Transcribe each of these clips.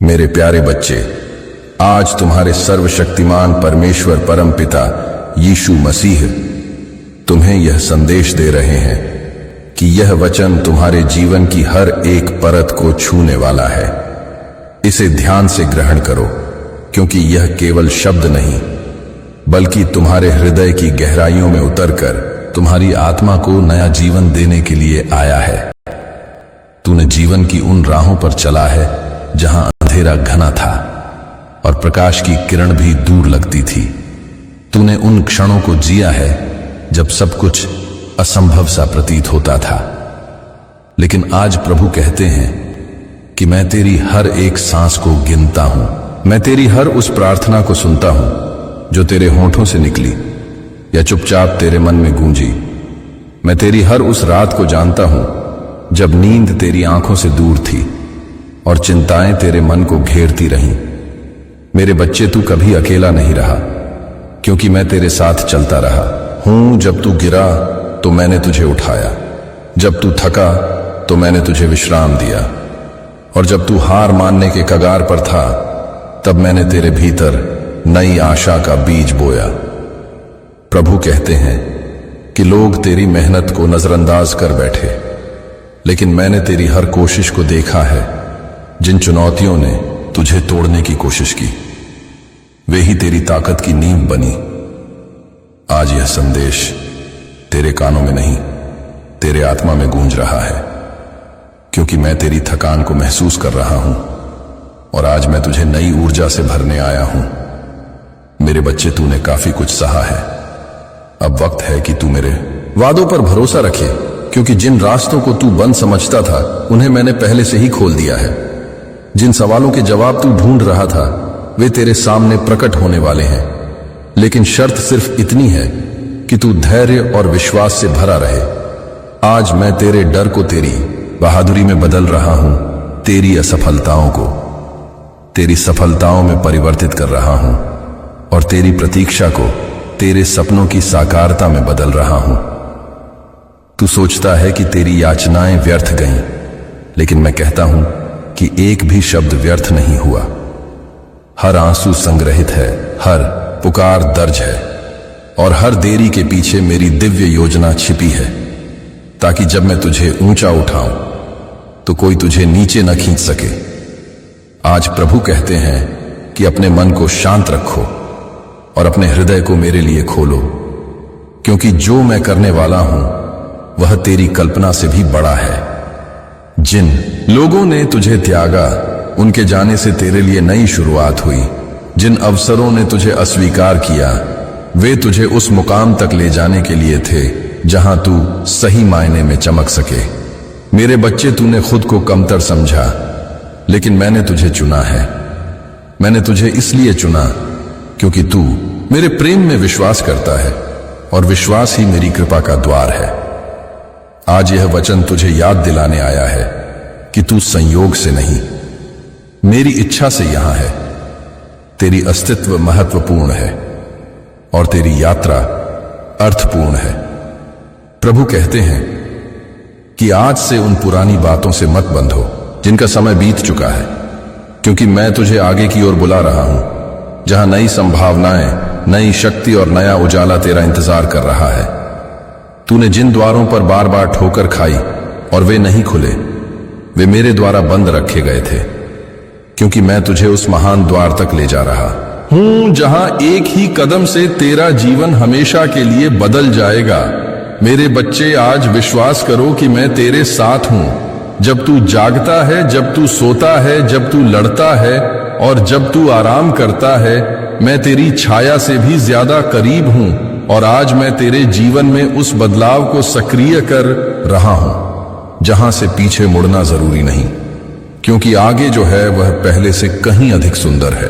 मेरे प्यारे बच्चे, आज तुम्हारे सर्वशक्तिमान परमेश्वर परमपिता यीशु मसीह तुम्हें यह संदेश दे रहे हैं कि यह वचन तुम्हारे जीवन की हर एक परत को छूने वाला है। इसे ध्यान से ग्रहण करो, क्योंकि यह केवल शब्द नहीं बल्कि तुम्हारे हृदय की गहराइयों में उतरकर तुम्हारी आत्मा को नया जीवन देने के लिए आया है। तूने जीवन की उन राहों पर चला है जहां अंधेरा घना था और प्रकाश की किरण भी दूर लगती थी। तूने उन क्षणों को जिया है जब सब कुछ असंभव सा प्रतीत होता था, लेकिन आज प्रभु कहते हैं कि मैं तेरी हर एक सांस को गिनता हूं। मैं तेरी हर उस प्रार्थना को सुनता हूं जो तेरे होठों से निकली या चुपचाप तेरे मन में गूंजी। मैं तेरी हर उस रात को जानता हूं जब नींद तेरी आंखों से दूर थी और चिंताएं तेरे मन को घेरती रहीं। मेरे बच्चे, तू कभी अकेला नहीं रहा, क्योंकि मैं तेरे साथ चलता रहा हूं। जब तू गिरा तो मैंने तुझे उठाया, जब तू थका तो मैंने तुझे विश्राम दिया, और जब तू हार मानने के कगार पर था तब मैंने तेरे भीतर नई आशा का बीज बोया। प्रभु कहते हैं कि लोग तेरी मेहनत को नजरअंदाज कर बैठे, लेकिन मैंने तेरी हर कोशिश को देखा है। जिन चुनौतियों ने तुझे तोड़ने की कोशिश की, वे ही तेरी ताकत की नींव बनी। आज यह संदेश तेरे कानों में नहीं, तेरे आत्मा में गूंज रहा है, क्योंकि मैं तेरी थकान को महसूस कर रहा हूं और आज मैं तुझे नई ऊर्जा से भरने आया हूं। मेरे बच्चे, तूने काफी कुछ सहा है। अब वक्त है कि तू मेरे वादों पर भरोसा रखे, क्योंकि जिन रास्तों को तू बंद समझता था उन्हें मैंने पहले से ही खोल दिया है। जिन सवालों के जवाब तू ढूंढ रहा था वे तेरे सामने प्रकट होने वाले हैं, लेकिन शर्त सिर्फ इतनी है कि तू धैर्य और विश्वास से भरा रहे। आज मैं तेरे डर को तेरी बहादुरी में बदल रहा हूं, तेरी असफलताओं को तेरी सफलताओं में परिवर्तित कर रहा हूं और तेरी प्रतीक्षा को तेरे सपनों की साकारता में बदल रहा हूं। तू सोचता है कि तेरी याचनाएं व्यर्थ गईं, लेकिन मैं कहता हूं कि एक भी शब्द व्यर्थ नहीं हुआ। हर आंसू संग्रहित है, हर पुकार दर्ज है, और हर देरी के पीछे मेरी दिव्य योजना छिपी है, ताकि जब मैं तुझे ऊंचा उठाऊं तो कोई तुझे नीचे न खींच सके। आज प्रभु कहते हैं कि अपने मन को शांत रखो और अपने हृदय को मेरे लिए खोलो, क्योंकि जो मैं करने वाला हूं वह तेरी कल्पना से भी बड़ा है। जिन लोगों ने तुझे त्यागा, उनके जाने से तेरे लिए नई शुरुआत हुई। जिन अवसरों ने तुझे अस्वीकार किया, वे तुझे उस मुकाम तक ले जाने के लिए थे जहां तू सही मायने में चमक सके। मेरे बच्चे, तूने खुद को कमतर समझा, लेकिन मैंने तुझे चुना है। मैंने तुझे इसलिए चुना क्योंकि तू मेरे प्रेम में विश्वास करता है, और विश्वास ही मेरी कृपा का द्वार है। आज यह वचन तुझे याद दिलाने आया है कि तू संयोग से नहीं, मेरी इच्छा से यहां है। तेरी अस्तित्व महत्वपूर्ण है और तेरी यात्रा अर्थपूर्ण है। प्रभु कहते हैं कि आज से उन पुरानी बातों से मत बंधो जिनका समय बीत चुका है, क्योंकि मैं तुझे आगे की ओर बुला रहा हूं, जहां नई संभावनाएं, नई शक्ति और नया उजाला तेरा इंतजार कर रहा है। तूने जिन द्वारों पर बार बार ठोकर खाई और वे नहीं खुले, वे मेरे द्वारा बंद रखे गए थे, क्योंकि मैं तुझे उस महान द्वार तक ले जा रहा हूं जहां एक ही कदम से तेरा जीवन हमेशा के लिए बदल जाएगा। मेरे बच्चे, आज विश्वास करो कि मैं तेरे साथ हूं। जब तू जागता है, जब तू सोता है, जब तू लड़ता है और जब तू आराम करता है, मैं तेरी छाया से भी ज्यादा करीब हूं, और आज मैं तेरे जीवन में उस बदलाव को सक्रिय कर रहा हूं जहां से पीछे मुड़ना जरूरी नहीं, क्योंकि आगे जो है वह पहले से कहीं अधिक सुंदर है।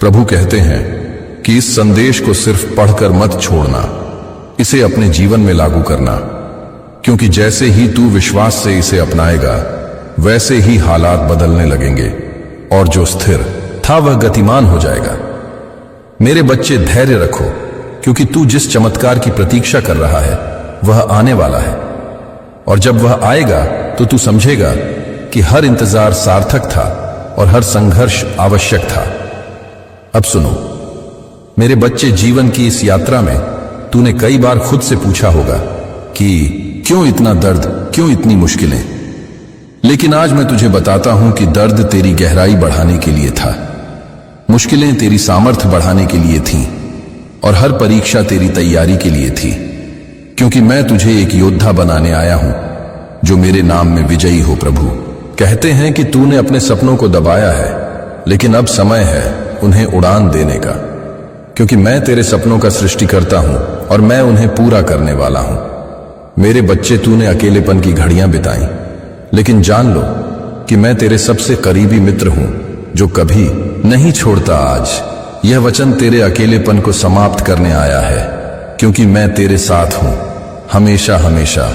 प्रभु कहते हैं कि इस संदेश को सिर्फ पढ़कर मत छोड़ना, इसे अपने जीवन में लागू करना, क्योंकि जैसे ही तू विश्वास से इसे अपनाएगा वैसे ही हालात बदलने लगेंगे और जो स्थिर था वह गतिमान हो जाएगा। मेरे बच्चे, धैर्य रखो, क्योंकि तू जिस चमत्कार की प्रतीक्षा कर रहा है वह आने वाला है, और जब वह आएगा तो तू समझेगा कि हर इंतजार सार्थक था और हर संघर्ष आवश्यक था। अब सुनो मेरे बच्चे, जीवन की इस यात्रा में तूने कई बार खुद से पूछा होगा कि क्यों इतना दर्द, क्यों इतनी मुश्किलें। लेकिन आज मैं तुझे बताता हूं कि दर्द तेरी गहराई बढ़ाने के लिए था, मुश्किलें तेरी सामर्थ्य बढ़ाने के लिए थीं, और हर परीक्षा तेरी तैयारी के लिए थी। क्योंकि मैं तुझे एक योद्धा बनाने आया हूं जो मेरे नाम में विजयी हो। प्रभु कहते हैं कि तूने अपने सपनों को दबाया है, लेकिन अब समय है उन्हें उड़ान देने का। क्योंकि मैं तेरे सपनों का सृष्टिकर्ता हूं और मैं उन्हें पूरा करने वाला हूं। मेरे बच्चे, तूने अकेलेपन की घड़ियां बिताई, लेकिन जान लो कि मैं तेरे सबसे करीबी मित्र हूं जो कभी नहीं छोड़ता। आज यह वचन तेरे अकेलेपन को समाप्त करने आया है, क्योंकि मैं तेरे साथ हूं हमेशा हमेशा।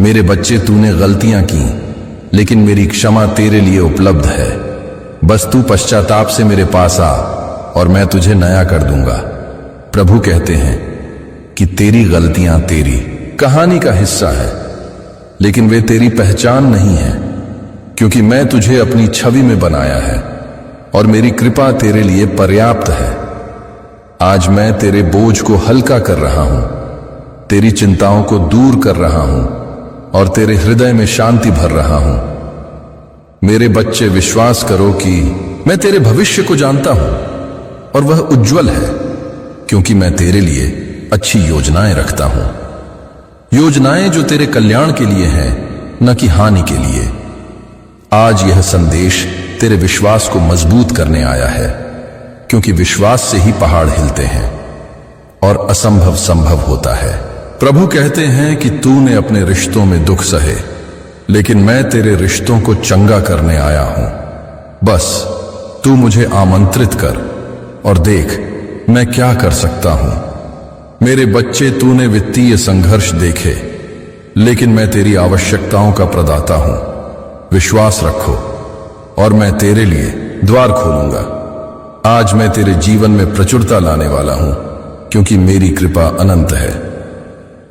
मेरे बच्चे, तूने गलतियां की, लेकिन मेरी क्षमा तेरे लिए उपलब्ध है। बस तू पश्चाताप से मेरे पास आ और मैं तुझे नया कर दूंगा। प्रभु कहते हैं कि तेरी गलतियां तेरी कहानी का हिस्सा है, लेकिन वे तेरी पहचान नहीं है। क्योंकि मैं तुझे अपनी छवि में बनाया है और मेरी कृपा तेरे लिए पर्याप्त है। आज मैं तेरे बोझ को हल्का कर रहा हूं, तेरी चिंताओं को दूर कर रहा हूं और तेरे हृदय में शांति भर रहा हूं। मेरे बच्चे, विश्वास करो कि मैं तेरे भविष्य को जानता हूं और वह उज्जवल है, क्योंकि मैं तेरे लिए अच्छी योजनाएं रखता हूं। योजनाएं जो तेरे कल्याण के लिए हैं, न कि हानि के लिए। आज यह संदेश तेरे विश्वास को मजबूत करने आया है, क्योंकि विश्वास से ही पहाड़ हिलते हैं और असंभव संभव होता है। प्रभु कहते हैं कि तूने अपने रिश्तों में दुख सहे, लेकिन मैं तेरे रिश्तों को चंगा करने आया हूं। बस तू मुझे आमंत्रित कर और देख मैं क्या कर सकता हूं। मेरे बच्चे, तूने वित्तीय संघर्ष देखे, लेकिन मैं तेरी आवश्यकताओं का प्रदाता हूं। विश्वास रखो और मैं तेरे लिए द्वार खोलूंगा। आज मैं तेरे जीवन में प्रचुरता लाने वाला हूं, क्योंकि मेरी कृपा अनंत है।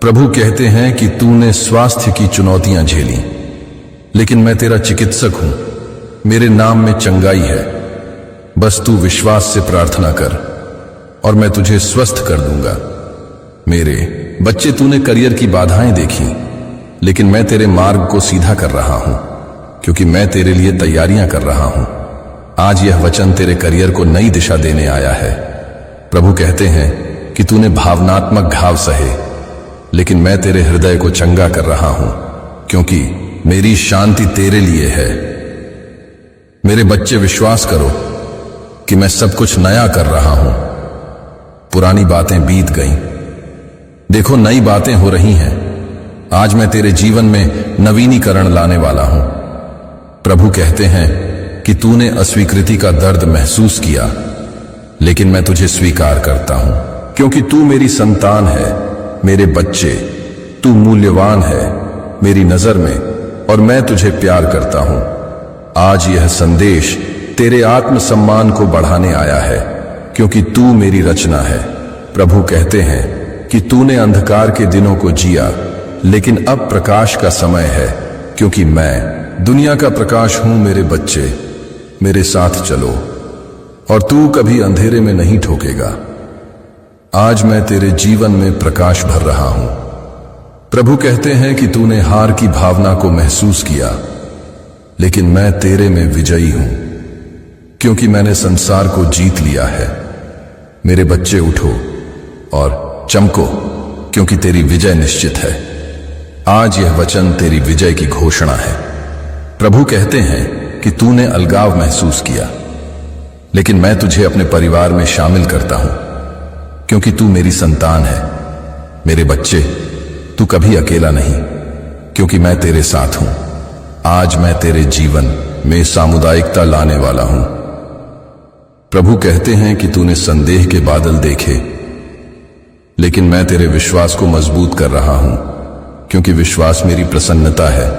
प्रभु कहते हैं कि तूने स्वास्थ्य की चुनौतियां झेली, लेकिन मैं तेरा चिकित्सक हूं। मेरे नाम में चंगाई है। बस तू विश्वास से प्रार्थना कर और मैं तुझे स्वस्थ कर दूंगा। मेरे बच्चे, तूने करियर की बाधाएं देखी, लेकिन मैं तेरे मार्ग को सीधा कर रहा हूं, क्योंकि मैं तेरे लिए तैयारियां कर रहा हूं। आज यह वचन तेरे करियर को नई दिशा देने आया है। प्रभु कहते हैं कि तूने भावनात्मक घाव सहे, लेकिन मैं तेरे हृदय को चंगा कर रहा हूं, क्योंकि मेरी शांति तेरे लिए है। मेरे बच्चे, विश्वास करो कि मैं सब कुछ नया कर रहा हूं। पुरानी बातें बीत गईं, देखो नई बातें हो रही हैं। आज मैं तेरे जीवन में नवीनीकरण लाने वाला हूं। प्रभु कहते हैं कि तूने अस्वीकृति का दर्द महसूस किया, लेकिन मैं तुझे स्वीकार करता हूं, क्योंकि तू मेरी संतान है। मेरे बच्चे, तू मूल्यवान है मेरी नजर में और मैं तुझे प्यार करता हूं। आज यह संदेश तेरे आत्मसम्मान को बढ़ाने आया है, क्योंकि तू मेरी रचना है। प्रभु कहते हैं कि तूने अंधकार के दिनों को जिया, लेकिन अब प्रकाश का समय है, क्योंकि मैं दुनिया का प्रकाश हूं। मेरे बच्चे, मेरे साथ चलो और तू कभी अंधेरे में नहीं ठोकेगा। आज मैं तेरे जीवन में प्रकाश भर रहा हूं। प्रभु कहते हैं कि तूने हार की भावना को महसूस किया, लेकिन मैं तेरे में विजयी हूं, क्योंकि मैंने संसार को जीत लिया है। मेरे बच्चे, उठो और चमको, क्योंकि तेरी विजय निश्चित है। आज यह वचन तेरी विजय की घोषणा है। प्रभु कहते हैं कि तूने अलगाव महसूस किया, लेकिन मैं तुझे अपने परिवार में शामिल करता हूं, क्योंकि तू मेरी संतान है। मेरे बच्चे, तू कभी अकेला नहीं, क्योंकि मैं तेरे साथ हूं। आज मैं तेरे जीवन में सामुदायिकता लाने वाला हूं। प्रभु कहते हैं कि तूने संदेह के बादल देखे, लेकिन मैं तेरे विश्वास को मजबूत कर रहा हूं, क्योंकि विश्वास मेरी प्रसन्नता है।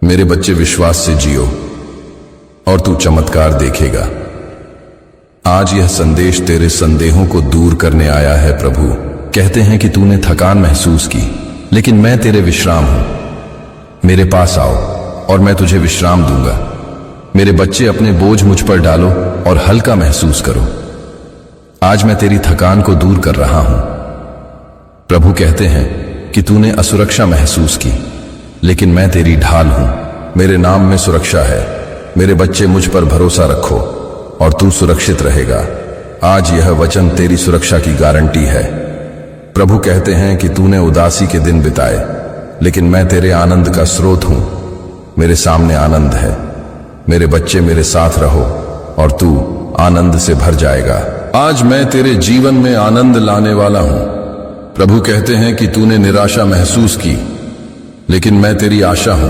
मेरे बच्चे, विश्वास से जियो और तू चमत्कार देखेगा। आज यह संदेश तेरे संदेहों को दूर करने आया है। प्रभु कहते हैं कि तूने थकान महसूस की, लेकिन मैं तेरे विश्राम हूं। मेरे पास आओ और मैं तुझे विश्राम दूंगा। मेरे बच्चे, अपने बोझ मुझ पर डालो और हल्का महसूस करो। आज मैं तेरी थकान को दूर कर रहा हूं। प्रभु कहते हैं कि तूने असुरक्षा महसूस की, लेकिन मैं तेरी ढाल हूं। मेरे नाम में सुरक्षा है। मेरे बच्चे, मुझ पर भरोसा रखो और तू सुरक्षित रहेगा। आज यह वचन तेरी सुरक्षा की गारंटी है। प्रभु कहते हैं कि तूने उदासी के दिन बिताए, लेकिन मैं तेरे आनंद का स्रोत हूं। मेरे सामने आनंद है। मेरे बच्चे, मेरे साथ रहो और तू आनंद से भर जाएगा। आज मैं तेरे जीवन में आनंद लाने वाला हूं। प्रभु कहते हैं कि तूने निराशा महसूस की, लेकिन मैं तेरी आशा हूं,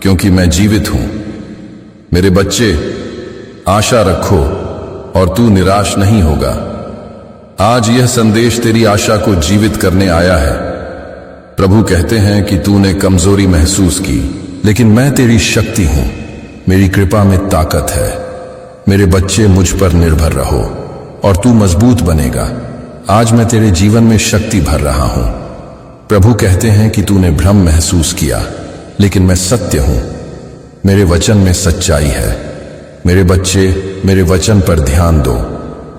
क्योंकि मैं जीवित हूं। मेरे बच्चे, आशा रखो और तू निराश नहीं होगा। आज यह संदेश तेरी आशा को जीवित करने आया है। प्रभु कहते हैं कि तूने कमजोरी महसूस की, लेकिन मैं तेरी शक्ति हूं। मेरी कृपा में ताकत है। मेरे बच्चे, मुझ पर निर्भर रहो और तू मजबूत बनेगा। आज मैं तेरे जीवन में शक्ति भर रहा हूं। प्रभु कहते हैं कि तूने भ्रम महसूस किया, लेकिन मैं सत्य हूं। मेरे वचन में सच्चाई है। मेरे बच्चे, मेरे वचन पर ध्यान दो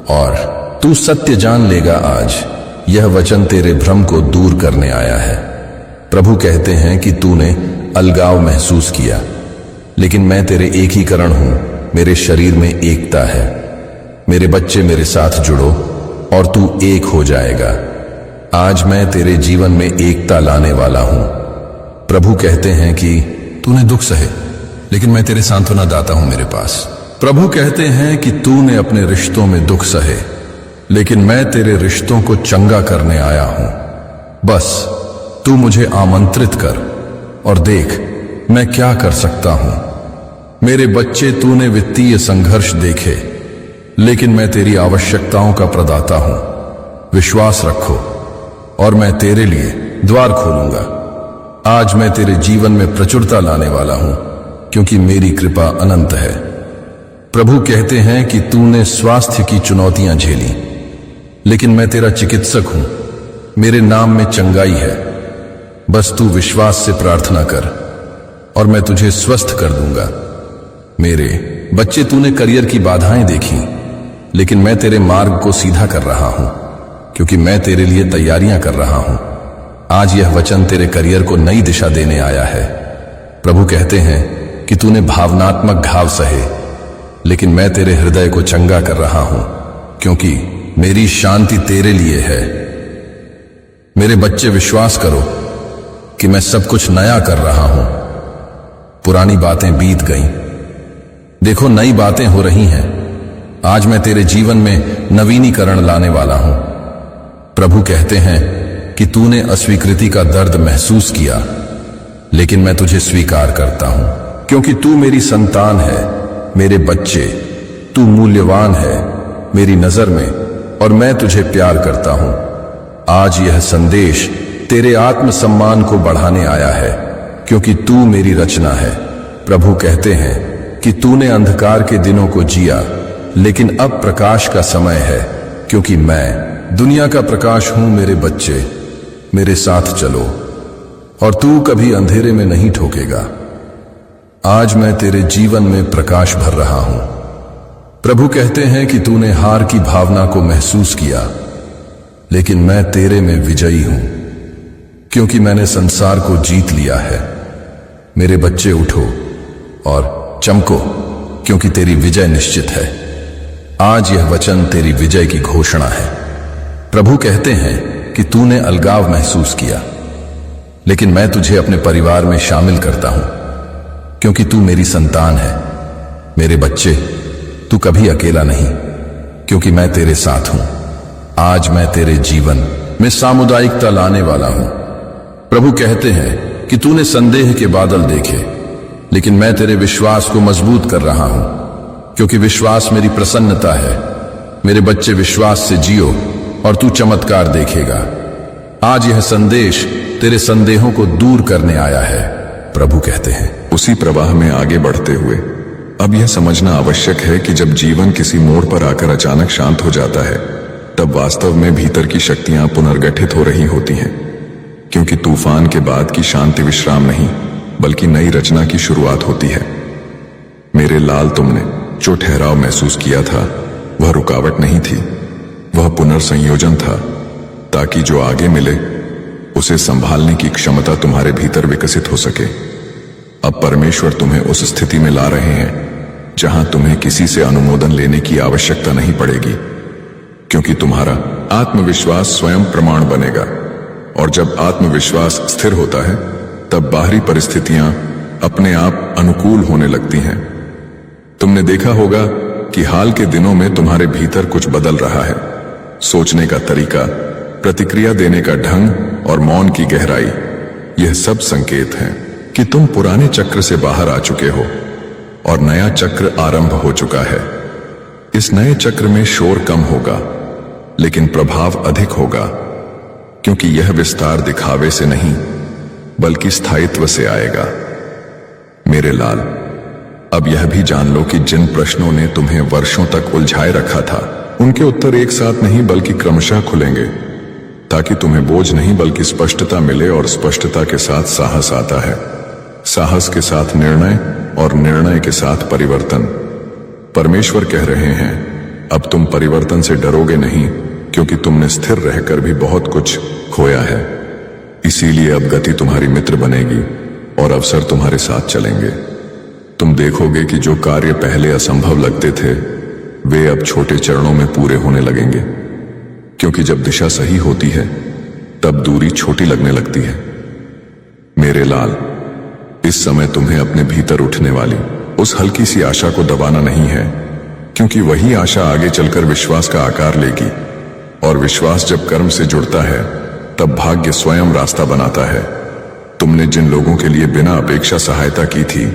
और तू सत्य जान लेगा। आज यह वचन तेरे भ्रम को दूर करने आया है। प्रभु कहते हैं कि तूने अलगाव महसूस किया, लेकिन मैं तेरे एकीकरण हूं। मेरे शरीर में एकता है। मेरे बच्चे, मेरे साथ जुड़ो और तू एक हो जाएगा। आज मैं तेरे जीवन में एकता लाने वाला हूं। प्रभु कहते हैं कि तूने दुख सहे, लेकिन मैं तेरे सांत्वना दाता हूं मेरे पास। प्रभु कहते हैं कि तूने अपने रिश्तों में दुख सहे, लेकिन मैं तेरे रिश्तों को चंगा करने आया हूं। बस तू मुझे आमंत्रित कर और देख मैं क्या कर सकता हूं। मेरे बच्चे, तूने वित्तीय संघर्ष देखे, लेकिन मैं तेरी आवश्यकताओं का प्रदाता हूं। विश्वास रखो और मैं तेरे लिए द्वार खोलूंगा। आज मैं तेरे जीवन में प्रचुरता लाने वाला हूं, क्योंकि मेरी कृपा अनंत है। प्रभु कहते हैं कि तूने स्वास्थ्य की चुनौतियां झेली, लेकिन मैं तेरा चिकित्सक हूं। मेरे नाम में चंगाई है। बस तू विश्वास से प्रार्थना कर और मैं तुझे स्वस्थ कर दूंगा। मेरे बच्चे, तूने करियर की बाधाएं देखी, लेकिन मैं तेरे मार्ग को सीधा कर रहा हूं, क्योंकि मैं तेरे लिए तैयारियां कर रहा हूं। आज यह वचन तेरे करियर को नई दिशा देने आया है। प्रभु कहते हैं कि तूने भावनात्मक घाव सहे, लेकिन मैं तेरे हृदय को चंगा कर रहा हूं, क्योंकि मेरी शांति तेरे लिए है। मेरे बच्चे, विश्वास करो कि मैं सब कुछ नया कर रहा हूं। पुरानी बातें बीत गईं, देखो नई बातें हो रही हैं। आज मैं तेरे जीवन में नवीनीकरण लाने वाला हूं। प्रभु कहते हैं कि तूने अस्वीकृति का दर्द महसूस किया, लेकिन मैं तुझे स्वीकार करता हूं, क्योंकि तू मेरी संतान है। मेरे बच्चे, तू मूल्यवान है मेरी नजर में और मैं तुझे प्यार करता हूं। आज यह संदेश तेरे आत्मसम्मान को बढ़ाने आया है, क्योंकि तू मेरी रचना है। प्रभु कहते हैं कि तूने अंधकार के दिनों को जिया, लेकिन अब प्रकाश का समय है, क्योंकि मैं दुनिया का प्रकाश हूं। मेरे बच्चे, मेरे साथ चलो और तू कभी अंधेरे में नहीं ठोकेगा। आज मैं तेरे जीवन में प्रकाश भर रहा हूं। प्रभु कहते हैं कि तूने हार की भावना को महसूस किया, लेकिन मैं तेरे में विजयी हूं, क्योंकि मैंने संसार को जीत लिया है। मेरे बच्चे, उठो और चमको, क्योंकि तेरी विजय निश्चित है। आज यह वचन तेरी विजय की घोषणा है। प्रभु कहते हैं कि तूने अलगाव महसूस किया, लेकिन मैं तुझे अपने परिवार में शामिल करता हूं, क्योंकि तू मेरी संतान है। मेरे बच्चे, तू कभी अकेला नहीं, क्योंकि मैं तेरे साथ हूं। आज मैं तेरे जीवन में सामुदायिकता लाने वाला हूं। प्रभु कहते हैं कि तूने संदेह के बादल देखे, लेकिन मैं तेरे विश्वास को मजबूत कर रहा हूं, क्योंकि विश्वास मेरी प्रसन्नता है। मेरे बच्चे, विश्वास से जियो और तू चमत्कार देखेगा। आज यह संदेश तेरे संदेहों को दूर करने आया है। प्रभु कहते हैं। उसी प्रवाह में आगे बढ़ते हुए अब यह समझना आवश्यक है कि जब जीवन किसी मोड़ पर आकर अचानक शांत हो जाता है, तब वास्तव में भीतर की शक्तियां पुनर्गठित हो रही होती हैं, क्योंकि तूफान के बाद की शांति विश्राम नहीं, बल्कि नई रचना की शुरुआत होती है। मेरे लाल, तुमने जो ठहराव महसूस किया था वह रुकावट नहीं थी, वह पुनर्संयोजन था, ताकि जो आगे मिले उसे संभालने की क्षमता तुम्हारे भीतर विकसित हो सके। अब परमेश्वर तुम्हें उस स्थिति में ला रहे हैं जहां तुम्हें किसी से अनुमोदन लेने की आवश्यकता नहीं पड़ेगी, क्योंकि तुम्हारा आत्मविश्वास स्वयं प्रमाण बनेगा। और जब आत्मविश्वास स्थिर होता है तब बाहरी परिस्थितियां अपने आप अनुकूल होने लगती हैं। तुमने देखा होगा कि हाल के दिनों में तुम्हारे भीतर कुछ बदल रहा है। सोचने का तरीका, प्रतिक्रिया देने का ढंग और मौन की गहराई, यह सब संकेत हैं कि तुम पुराने चक्र से बाहर आ चुके हो और नया चक्र आरंभ हो चुका है। इस नए चक्र में शोर कम होगा लेकिन प्रभाव अधिक होगा, क्योंकि यह विस्तार दिखावे से नहीं बल्कि स्थायित्व से आएगा। मेरे लाल, अब यह भी जान लो कि जिन प्रश्नों ने तुम्हें वर्षों तक उलझाए रखा था, उनके उत्तर एक साथ नहीं बल्कि क्रमशः खुलेंगे, ताकि तुम्हें बोझ नहीं बल्कि स्पष्टता मिले। और स्पष्टता के साथ साहस आता है, साहस के साथ निर्णय और निर्णय के साथ परिवर्तन। परमेश्वर कह रहे हैं, अब तुम परिवर्तन से डरोगे नहीं, क्योंकि तुमने स्थिर रहकर भी बहुत कुछ खोया है। इसीलिए अब गति तुम्हारी मित्र बनेगी और अवसर तुम्हारे साथ चलेंगे। तुम देखोगे कि जो कार्य पहले असंभव लगते थे वे अब छोटे चरणों में पूरे होने लगेंगे, क्योंकि जब दिशा सही होती है तब दूरी छोटी लगने लगती है। मेरे लाल, इस समय तुम्हें अपने भीतर उठने वाली उस हल्की सी आशा को दबाना नहीं है, क्योंकि वही आशा आगे चलकर विश्वास का आकार लेगी। और विश्वास जब कर्म से जुड़ता है तब भाग्य स्वयं रास्ता बनाता है। तुमने जिन लोगों के लिए बिना अपेक्षा सहायता की थी,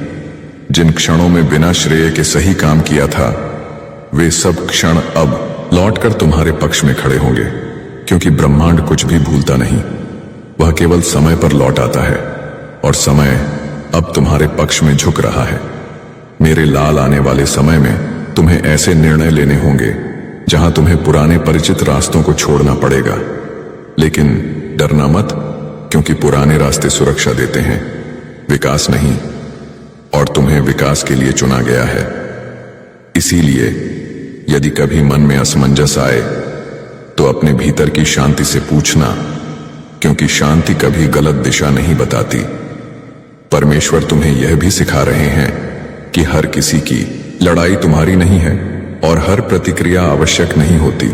जिन क्षणों में बिना श्रेय के सही काम किया था, वे सब क्षण अब लौटकर तुम्हारे पक्ष में खड़े होंगे, क्योंकि ब्रह्मांड कुछ भी भूलता नहीं, वह केवल समय पर लौट आता है और समय अब तुम्हारे पक्ष में झुक रहा है। मेरे लाल, आने वाले समय में तुम्हें ऐसे निर्णय लेने होंगे जहां तुम्हें पुराने परिचित रास्तों को छोड़ना पड़ेगा, लेकिन डरना मत, क्योंकि पुराने रास्ते सुरक्षा देते हैं, विकास नहीं। और तुम्हें विकास के लिए चुना गया है। इसीलिए यदि कभी मन में असमंजस आए तो अपने भीतर की शांति से पूछना, क्योंकि शांति कभी गलत दिशा नहीं बताती। परमेश्वर तुम्हें यह भी सिखा रहे हैं कि हर किसी की लड़ाई तुम्हारी नहीं है और हर प्रतिक्रिया आवश्यक नहीं होती।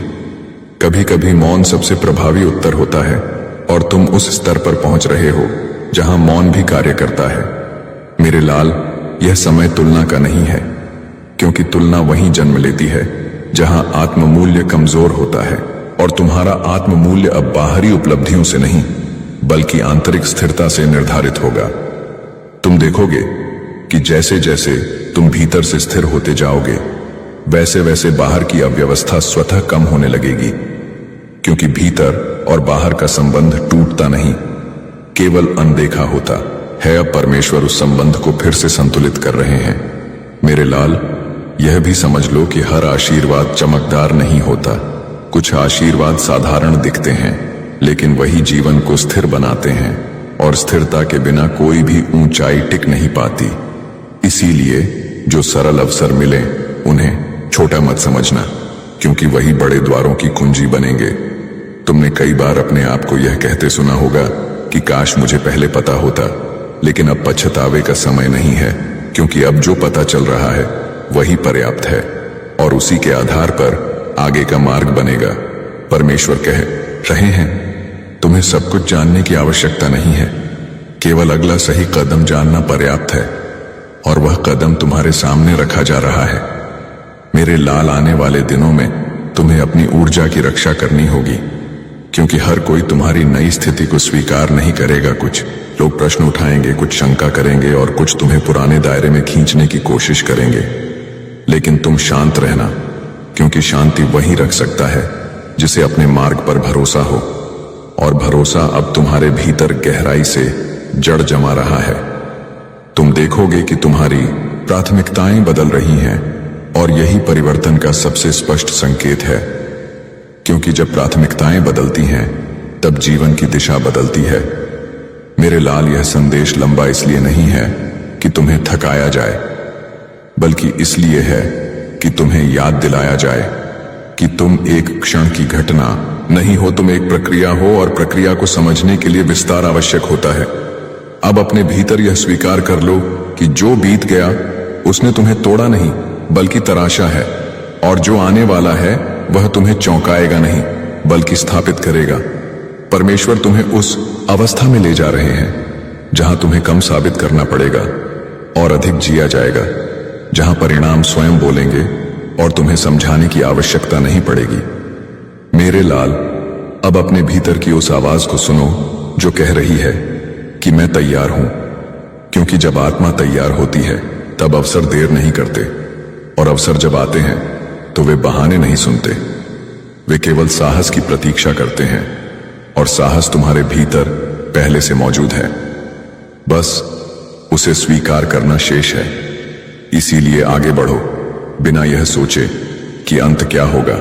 कभी कभी मौन सबसे प्रभावी उत्तर होता है और तुम उस स्तर पर पहुंच रहे हो जहां मौन भी कार्य करता है। मेरे लाल, यह समय तुलना का नहीं है, क्योंकि तुलना वहीं जन्म लेती है जहां आत्ममूल्य कमजोर होता है। और तुम्हारा आत्ममूल्य अब बाहरी उपलब्धियों से नहीं बल्कि आंतरिक स्थिरता से निर्धारित होगा। तुम देखोगे कि जैसे जैसे तुम भीतर से स्थिर होते जाओगे वैसे वैसे बाहर की अव्यवस्था स्वतः कम होने लगेगी, क्योंकि भीतर और बाहर का संबंध टूटता नहीं, केवल अनदेखा होता है। अब परमेश्वर उस संबंध को फिर से संतुलित कर रहे हैं। मेरे लाल, यह भी समझ लो कि हर आशीर्वाद चमकदार नहीं होता। कुछ आशीर्वाद साधारण दिखते हैं, लेकिन वही जीवन को स्थिर बनाते हैं, और स्थिरता के बिना कोई भी ऊंचाई टिक नहीं पाती। इसीलिए जो सरल अवसर मिले उन्हें छोटा मत समझना, क्योंकि वही बड़े द्वारों की कुंजी बनेंगे। तुमने कई बार अपने आप को यह कहते सुना होगा कि काश मुझे पहले पता होता, लेकिन अब पछतावे का समय नहीं है, क्योंकि अब जो पता चल रहा है वही पर्याप्त है और उसी के आधार पर आगे का मार्ग बनेगा। परमेश्वर कह रहे हैं, तुम्हें सब कुछ जानने की आवश्यकता नहीं है, केवल अगला सही कदम जानना पर्याप्त है, और वह कदम तुम्हारे सामने रखा जा रहा है। मेरे लाल, आने वाले दिनों में तुम्हें अपनी ऊर्जा की रक्षा करनी होगी, क्योंकि हर कोई तुम्हारी नई स्थिति को स्वीकार नहीं करेगा। कुछ लोग प्रश्न उठाएंगे, कुछ शंका करेंगे और कुछ तुम्हें पुराने दायरे में खींचने की कोशिश करेंगे, लेकिन तुम शांत रहना, क्योंकि शांति वही रख सकता है जिसे अपने मार्ग पर भरोसा हो, और भरोसा अब तुम्हारे भीतर गहराई से जड़ जमा रहा है। तुम देखोगे कि तुम्हारी प्राथमिकताएं बदल रही हैं, और यही परिवर्तन का सबसे स्पष्ट संकेत है, क्योंकि जब प्राथमिकताएं बदलती हैं तब जीवन की दिशा बदलती है। मेरे लाल, यह संदेश लंबा इसलिए नहीं है कि तुम्हें थकाया जाए, बल्कि इसलिए है कि तुम्हें याद दिलाया जाए कि तुम एक क्षण की घटना नहीं हो, तुम एक प्रक्रिया हो, और प्रक्रिया को समझने के लिए विस्तार आवश्यक होता है। अब अपने भीतर यह स्वीकार कर लो कि जो बीत गया उसने तुम्हें तोड़ा नहीं बल्कि तराशा है, और जो आने वाला है वह तुम्हें चौंकाएगा नहीं बल्कि स्थापित करेगा। परमेश्वर तुम्हें उस अवस्था में ले जा रहे हैं जहां तुम्हें कम साबित करना पड़ेगा और अधिक जिया जाएगा, जहां परिणाम स्वयं बोलेंगे और तुम्हें समझाने की आवश्यकता नहीं पड़ेगी। मेरे लाल, अब अपने भीतर की उस आवाज को सुनो जो कह रही है कि मैं तैयार हूं, क्योंकि जब आत्मा तैयार होती है तब अवसर देर नहीं करते, और अवसर जब आते हैं तो वे बहाने नहीं सुनते, वे केवल साहस की प्रतीक्षा करते हैं, और साहस तुम्हारे भीतर पहले से मौजूद है, बस उसे स्वीकार करना शेष है। इसीलिए आगे बढ़ो बिना यह सोचे कि अंत क्या होगा,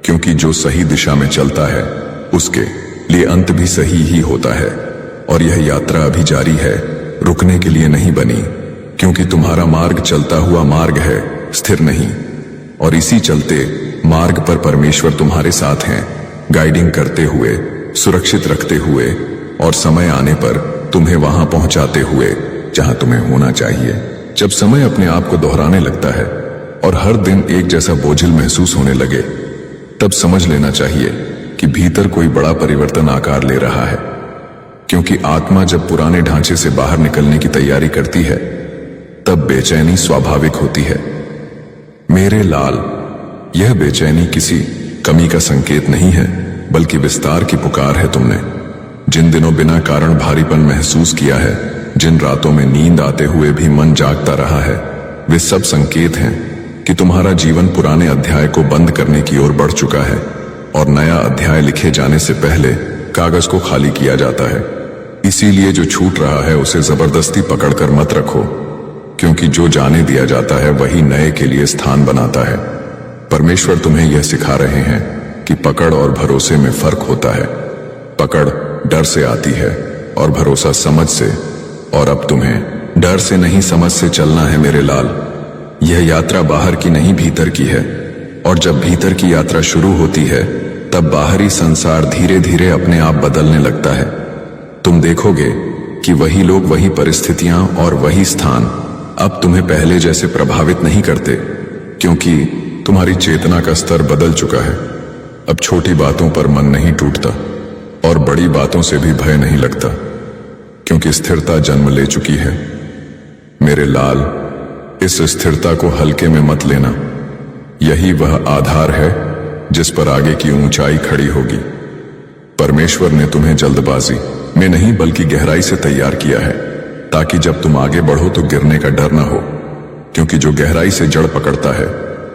क्योंकि जो सही दिशा में चलता है उसके लिए अंत भी सही ही होता है, और यह यात्रा अभी जारी है, रुकने के लिए नहीं बनी, क्योंकि तुम्हारा मार्ग चलता हुआ मार्ग है, स्थिर नहीं। और इसी चलते मार्ग पर परमेश्वर तुम्हारे साथ हैं, गाइडिंग करते हुए, सुरक्षित रखते हुए, और समय आने पर तुम्हें वहां पहुंचाते हुए जहां तुम्हें होना चाहिए। जब समय अपने आप को दोहराने लगता है और हर दिन एक जैसा बोझिल महसूस होने लगे, तब समझ लेना चाहिए कि भीतर कोई बड़ा परिवर्तन आकार ले रहा है, क्योंकि आत्मा जब पुराने ढांचे से बाहर निकलने की तैयारी करती है तब बेचैनी स्वाभाविक होती है। मेरे लाल, यह बेचैनी किसी कमी का संकेत नहीं है बल्कि विस्तार की पुकार है। तुमने जिन दिनों बिना कारण भारीपन महसूस किया है, जिन रातों में नींद आते हुए भी मन जागता रहा है, वे सब संकेत हैं कि तुम्हारा जीवन पुराने अध्याय को बंद करने की ओर बढ़ चुका है, और नया अध्याय लिखे जाने से पहले कागज को खाली किया जाता है। इसीलिए जो छूट रहा है उसे जबरदस्ती पकड़कर मत रखो, क्योंकि जो जाने दिया जाता है वही नए के लिए स्थान बनाता है। परमेश्वर तुम्हें यह सिखा रहे हैं कि पकड़ और भरोसे में फर्क होता है। पकड़ डर से आती है और भरोसा समझ से, और अब तुम्हें डर से नहीं समझ से चलना है मेरे लाल। यह यात्रा बाहर की नहीं भीतर की है, और जब भीतर की यात्रा शुरू होती है तब बाहरी संसार धीरे धीरे अपने आप बदलने लगता है। तुम देखोगे कि वही लोग, वही परिस्थितियां और वही स्थान अब तुम्हें पहले जैसे प्रभावित नहीं करते, क्योंकि तुम्हारी चेतना का स्तर बदल चुका है। अब छोटी बातों पर मन नहीं टूटता और बड़ी बातों से भी भय नहीं लगता, क्योंकि स्थिरता जन्म ले चुकी है। मेरे लाल, इस स्थिरता को हल्के में मत लेना। यही वह आधार है जिस पर आगे की ऊंचाई खड़ी होगी। परमेश्वर ने तुम्हें जल्दबाजी में नहीं बल्कि गहराई से तैयार किया है, ताकि जब तुम आगे बढ़ो तो गिरने का डर न हो, क्योंकि जो गहराई से जड़ पकड़ता है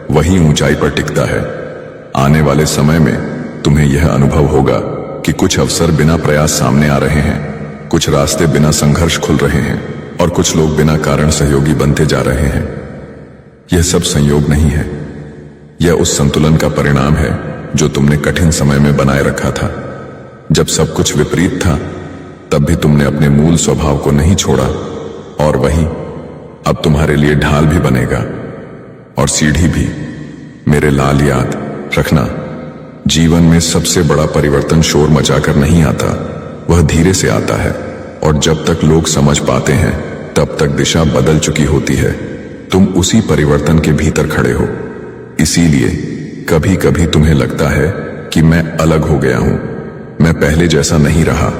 वही ऊंचाई पर टिकता है। आने वाले समय में तुम्हें यह अनुभव होगा कि कुछ अवसर बिना प्रयास सामने आ रहे हैं, कुछ रास्ते बिना संघर्ष खुल रहे हैं, और कुछ लोग बिना कारण सहयोगी बनते जा रहे हैं। यह सब संयोग नहीं है, यह उस संतुलन का परिणाम है जो तुमने कठिन समय में बनाए रखा था। जब सब कुछ विपरीत था तब भी तुमने अपने मूल स्वभाव को नहीं छोड़ा, और वही अब तुम्हारे लिए ढाल भी बनेगा और सीढ़ी भी। मेरे लाल, याद रखना, जीवन में सबसे बड़ा परिवर्तन शोर मचाकर नहीं आता, वह धीरे से आता है, और जब तक लोग समझ पाते हैं तब तक दिशा बदल चुकी होती है। तुम उसी परिवर्तन के भीतर खड़े हो। इसीलिए कभी कभी तुम्हें लगता है कि मैं अलग हो गया हूं, मैं पहले जैसा नहीं रहा,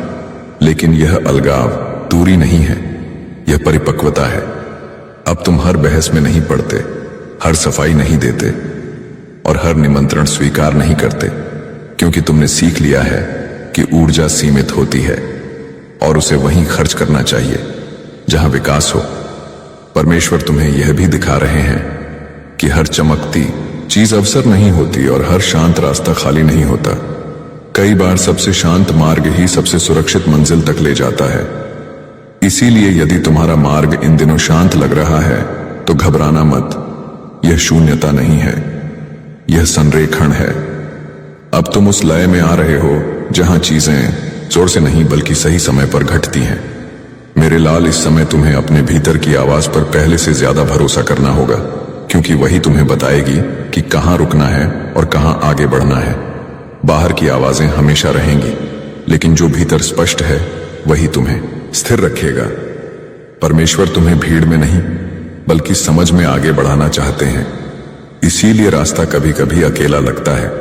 लेकिन यह अलगाव दूरी नहीं है, यह परिपक्वता है। अब तुम हर बहस में नहीं पड़ते, हर सफाई नहीं देते, और हर निमंत्रण स्वीकार नहीं करते, क्योंकि तुमने सीख लिया है कि ऊर्जा सीमित होती है और उसे वहीं खर्च करना चाहिए जहां विकास हो। परमेश्वर तुम्हें यह भी दिखा रहे हैं कि हर चमकती चीज अवसर नहीं होती और हर शांत रास्ता खाली नहीं होता। कई बार सबसे शांत मार्ग ही सबसे सुरक्षित मंजिल तक ले जाता है। इसीलिए यदि तुम्हारा मार्ग इन दिनों शांत लग रहा है तो घबराना मत। यह शून्यता नहीं है, यह संरेखण है। अब तुम उस लय में आ रहे हो जहां चीजें जोर से नहीं बल्कि सही समय पर घटती हैं। मेरे लाल, इस समय तुम्हें अपने भीतर की आवाज पर पहले से ज्यादा भरोसा करना होगा, क्योंकि वही तुम्हें बताएगी कि कहां रुकना है और कहां आगे बढ़ना है। बाहर की आवाजें हमेशा रहेंगी, लेकिन जो भीतर स्पष्ट है वही तुम्हें स्थिर रखेगा। परमेश्वर तुम्हें भीड़ में नहीं बल्कि समझ में आगे बढ़ाना चाहते हैं। इसीलिए रास्ता कभी कभी अकेला लगता है,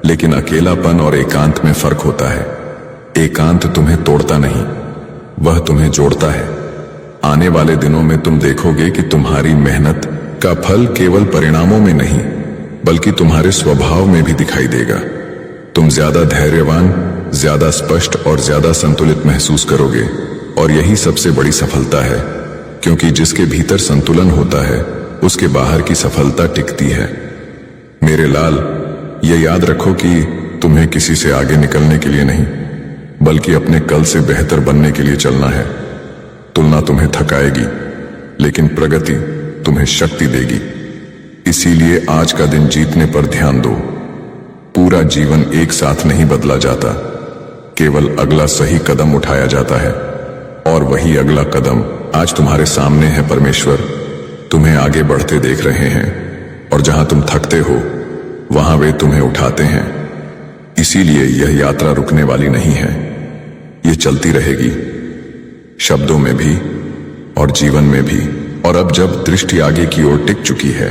लेकिन अकेलापन और एकांत में फर्क होता है। एकांत तुम्हें तोड़ता नहीं, वह तुम्हें जोड़ता है। आने वाले दिनों में तुम देखोगे कि तुम्हारी मेहनत का फल केवल परिणामों में नहीं बल्कि तुम्हारे स्वभाव में भी दिखाई देगा। तुम ज्यादा धैर्यवान, ज्यादा स्पष्ट और ज्यादा संतुलित महसूस करोगे, और यही सबसे बड़ी सफलता है, क्योंकि जिसके भीतर संतुलन होता है उसके बाहर की सफलता टिकती है। मेरे लाल, ये याद रखो कि तुम्हें किसी से आगे निकलने के लिए नहीं बल्कि अपने कल से बेहतर बनने के लिए चलना है। तुलना तुम्हें थकाएगी, लेकिन प्रगति तुम्हें शक्ति देगी। इसीलिए आज का दिन जीतने पर ध्यान दो। पूरा जीवन एक साथ नहीं बदला जाता, केवल अगला सही कदम उठाया जाता है, और वही अगला कदम आज तुम्हारे सामने है। परमेश्वर तुम्हें आगे बढ़ते देख रहे हैं, और जहां तुम थकते हो वहां वे तुम्हें उठाते हैं। इसीलिए यह यात्रा रुकने वाली नहीं है, ये चलती रहेगी, शब्दों में भी और जीवन में भी। और अब जब दृष्टि आगे की ओर टिक चुकी है,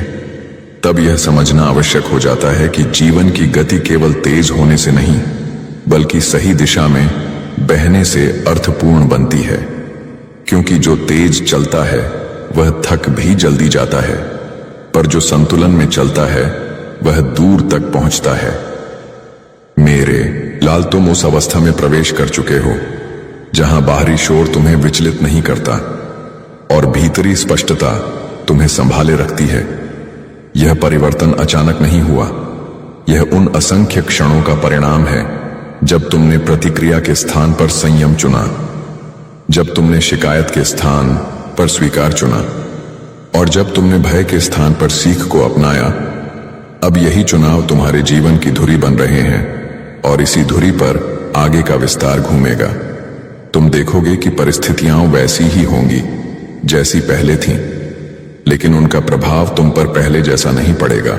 तब यह समझना आवश्यक हो जाता है कि जीवन की गति केवल तेज होने से नहीं बल्कि सही दिशा में बहने से अर्थपूर्ण बनती है। क्योंकि जो तेज चलता है वह थक भी जल्दी जाता है, पर जो संतुलन में चलता है वह दूर तक पहुंचता है। मेरे लाल, तुम उस अवस्था में प्रवेश कर चुके हो जहां बाहरी शोर तुम्हें विचलित नहीं करता और भीतरी स्पष्टता तुम्हें संभाले रखती है। यह परिवर्तन अचानक नहीं हुआ, यह उन असंख्य क्षणों का परिणाम है जब तुमने प्रतिक्रिया के स्थान पर संयम चुना, जब तुमने शिकायत के स्थान पर स्वीकार चुना, और जब तुमने भय के स्थान पर सीख को अपनाया। अब यही चुनाव तुम्हारे जीवन की धुरी बन रहे हैं, और इसी धुरी पर आगे का विस्तार घूमेगा। तुम देखोगे कि परिस्थितियां वैसी ही होंगी जैसी पहले थीं, लेकिन उनका प्रभाव तुम पर पहले जैसा नहीं पड़ेगा,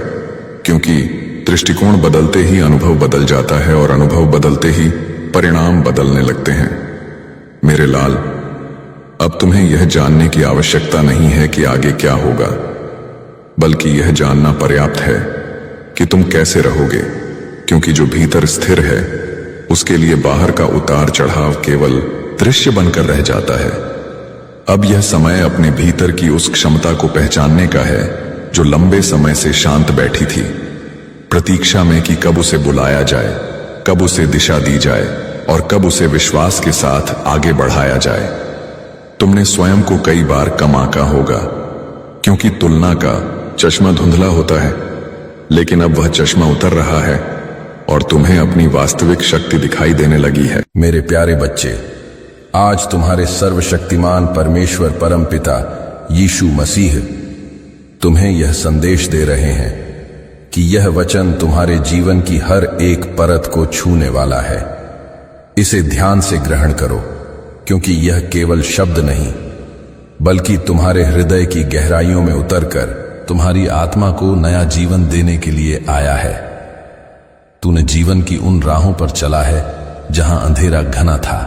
क्योंकि दृष्टिकोण बदलते ही अनुभव बदल जाता है, और अनुभव बदलते ही परिणाम बदलने लगते हैं। मेरे लाल, अब तुम्हें यह जानने की आवश्यकता नहीं है कि आगे क्या होगा, बल्कि यह जानना पर्याप्त है कि तुम कैसे रहोगे, क्योंकि जो भीतर स्थिर है उसके लिए बाहर का उतार चढ़ाव केवल दृश्य बनकर रह जाता है। अब यह समय अपने भीतर की उस क्षमता को पहचानने का है जो लंबे समय से शांत बैठी थी, प्रतीक्षा में कि कब उसे बुलाया जाए, कब उसे दिशा दी जाए, और कब उसे विश्वास के साथ आगे बढ़ाया जाए। तुमने स्वयं को कई बार कम आंका होगा, क्योंकि तुलना का चश्मा धुंधला होता है, लेकिन अब वह चश्मा उतर रहा है और तुम्हें अपनी वास्तविक शक्ति दिखाई देने लगी है। मेरे प्यारे बच्चे, आज तुम्हारे सर्वशक्तिमान परमेश्वर परमपिता यीशु मसीह तुम्हें यह संदेश दे रहे हैं कि यह वचन तुम्हारे जीवन की हर एक परत को छूने वाला है। इसे ध्यान से ग्रहण करो, क्योंकि यह केवल शब्द नहीं बल्कि तुम्हारे हृदय की गहराइयों में उतरकर तुम्हारी आत्मा को नया जीवन देने के लिए आया है। तूने जीवन की उन राहों पर चला है जहां अंधेरा घना था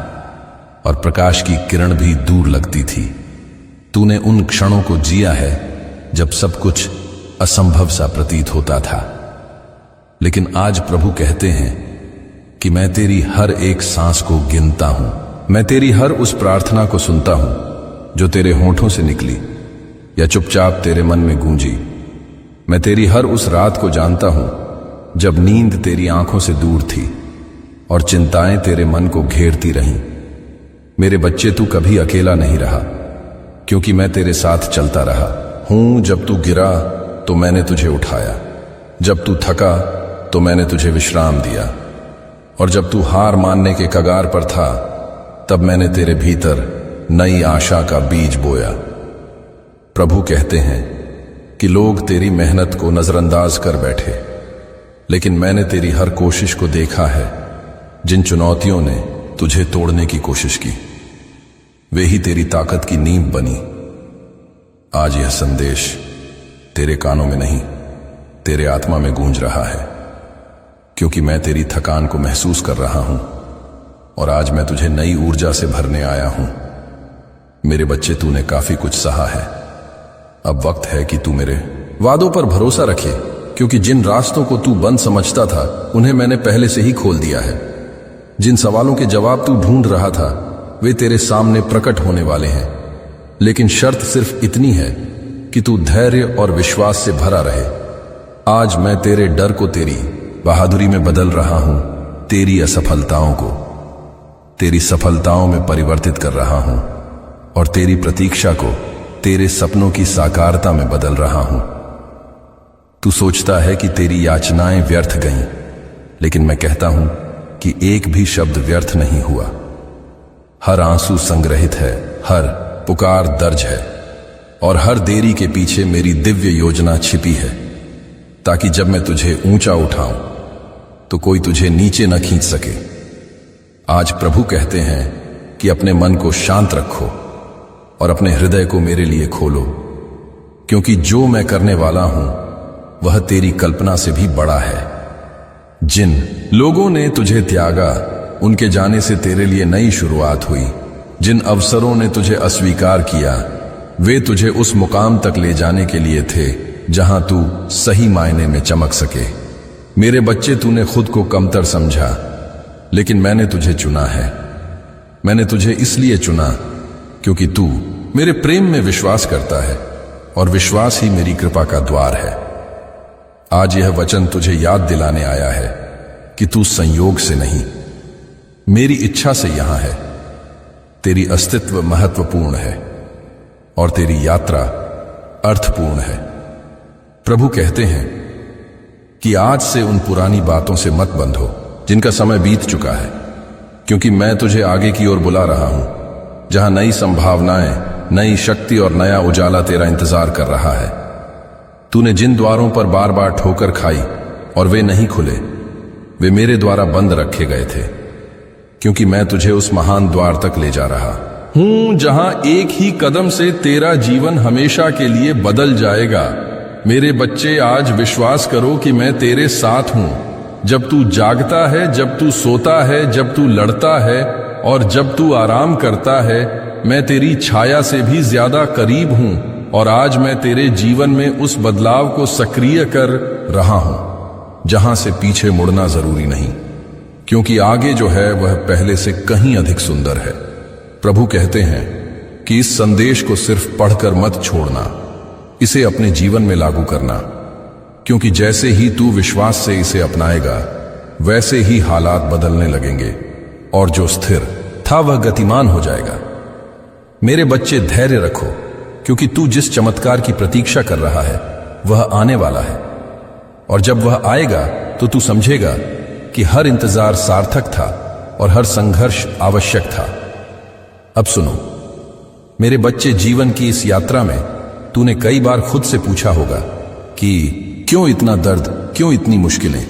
और प्रकाश की किरण भी दूर लगती थी। तूने उन क्षणों को जिया है जब सब कुछ असंभव सा प्रतीत होता था, लेकिन आज प्रभु कहते हैं कि मैं तेरी हर एक सांस को गिनता हूं, मैं तेरी हर उस प्रार्थना को सुनता हूं जो तेरे होठों से निकली या चुपचाप तेरे मन में गूंजी। मैं तेरी हर उस रात को जानता हूं जब नींद तेरी आंखों से दूर थी और चिंताएं तेरे मन को घेरती रहीं। मेरे बच्चे, तू कभी अकेला नहीं रहा, क्योंकि मैं तेरे साथ चलता रहा हूं। जब तू गिरा तो मैंने तुझे उठाया, जब तू थका तो मैंने तुझे विश्राम दिया, और जब तू हार मानने के कगार पर था तब मैंने तेरे भीतर नई आशा का बीज बोया। प्रभु कहते हैं कि लोग तेरी मेहनत को नजरअंदाज कर बैठे, लेकिन मैंने तेरी हर कोशिश को देखा है। जिन चुनौतियों ने तुझे तोड़ने की कोशिश की, वे ही तेरी ताकत की नींव बनी। आज यह संदेश तेरे कानों में नहीं, तेरे आत्मा में गूंज रहा है, क्योंकि मैं तेरी थकान को महसूस कर रहा हूं और आज मैं तुझे नई ऊर्जा से भरने आया हूं। मेरे बच्चे, तूने काफी कुछ सहा है। अब वक्त है कि तू मेरे वादों पर भरोसा रखे, क्योंकि जिन रास्तों को तू बंद समझता था उन्हें मैंने पहले से ही खोल दिया है। जिन सवालों के जवाब तू ढूंढ रहा था वे तेरे सामने प्रकट होने वाले हैं, लेकिन शर्त सिर्फ इतनी है कि तू धैर्य और विश्वास से भरा रहे। आज मैं तेरे डर को तेरी बहादुरी में बदल रहा हूं, तेरी असफलताओं को तेरी सफलताओं में परिवर्तित कर रहा हूं और तेरी प्रतीक्षा को तेरे सपनों की साकारता में बदल रहा हूं। तू सोचता है कि तेरी याचनाएं व्यर्थ गईं, लेकिन मैं कहता हूं कि एक भी शब्द व्यर्थ नहीं हुआ। हर आंसू संग्रहित है, हर पुकार दर्ज है और हर देरी के पीछे मेरी दिव्य योजना छिपी है, ताकि जब मैं तुझे ऊंचा उठाऊं तो कोई तुझे नीचे न खींच सके। आज प्रभु कहते हैं कि अपने मन को शांत रखो और अपने हृदय को मेरे लिए खोलो, क्योंकि जो मैं करने वाला हूं वह तेरी कल्पना से भी बड़ा है। जिन लोगों ने तुझे त्यागा, उनके जाने से तेरे लिए नई शुरुआत हुई। जिन अवसरों ने तुझे अस्वीकार किया, वे तुझे उस मुकाम तक ले जाने के लिए थे जहां तू सही मायने में चमक सके। मेरे बच्चे, तूने खुद को कमतर समझा, लेकिन मैंने तुझे चुना है। मैंने तुझे इसलिए चुना क्योंकि तू मेरे प्रेम में विश्वास करता है और विश्वास ही मेरी कृपा का द्वार है। आज यह वचन तुझे याद दिलाने आया है कि तू संयोग से नहीं, मेरी इच्छा से यहां है। तेरी अस्तित्व महत्वपूर्ण है और तेरी यात्रा अर्थपूर्ण है। प्रभु कहते हैं कि आज से उन पुरानी बातों से मत बंधो जिनका समय बीत चुका है, क्योंकि मैं तुझे आगे की ओर बुला रहा हूं, जहां नई संभावनाएं, नई शक्ति और नया उजाला तेरा इंतजार कर रहा है। तूने जिन द्वारों पर बार बार ठोकर खाई और वे नहीं खुले, वे मेरे द्वारा बंद रखे गए थे, क्योंकि मैं तुझे उस महान द्वार तक ले जा रहा हूं जहां एक ही कदम से तेरा जीवन हमेशा के लिए बदल जाएगा। मेरे बच्चे, आज विश्वास करो कि मैं तेरे साथ हूं। जब तू जागता है, जब तू सोता है, जब तू लड़ता है और जब तू आराम करता है, मैं तेरी छाया से भी ज्यादा करीब हूं और आज मैं तेरे जीवन में उस बदलाव को सक्रिय कर रहा हूं जहां से पीछे मुड़ना जरूरी नहीं, क्योंकि आगे जो है वह पहले से कहीं अधिक सुंदर है। प्रभु कहते हैं कि इस संदेश को सिर्फ पढ़कर मत छोड़ना, इसे अपने जीवन में लागू करना, क्योंकि जैसे ही तू विश्वास से इसे अपनाएगा वैसे ही हालात बदलने लगेंगे और जो स्थिर था वह गतिमान हो जाएगा। मेरे बच्चे, धैर्य रखो, क्योंकि तू जिस चमत्कार की प्रतीक्षा कर रहा है वह आने वाला है और जब वह आएगा तो तू समझेगा कि हर इंतजार सार्थक था और हर संघर्ष आवश्यक था। अब सुनो मेरे बच्चे, जीवन की इस यात्रा में तूने कई बार खुद से पूछा होगा कि क्यों इतना दर्द, क्यों इतनी मुश्किलें,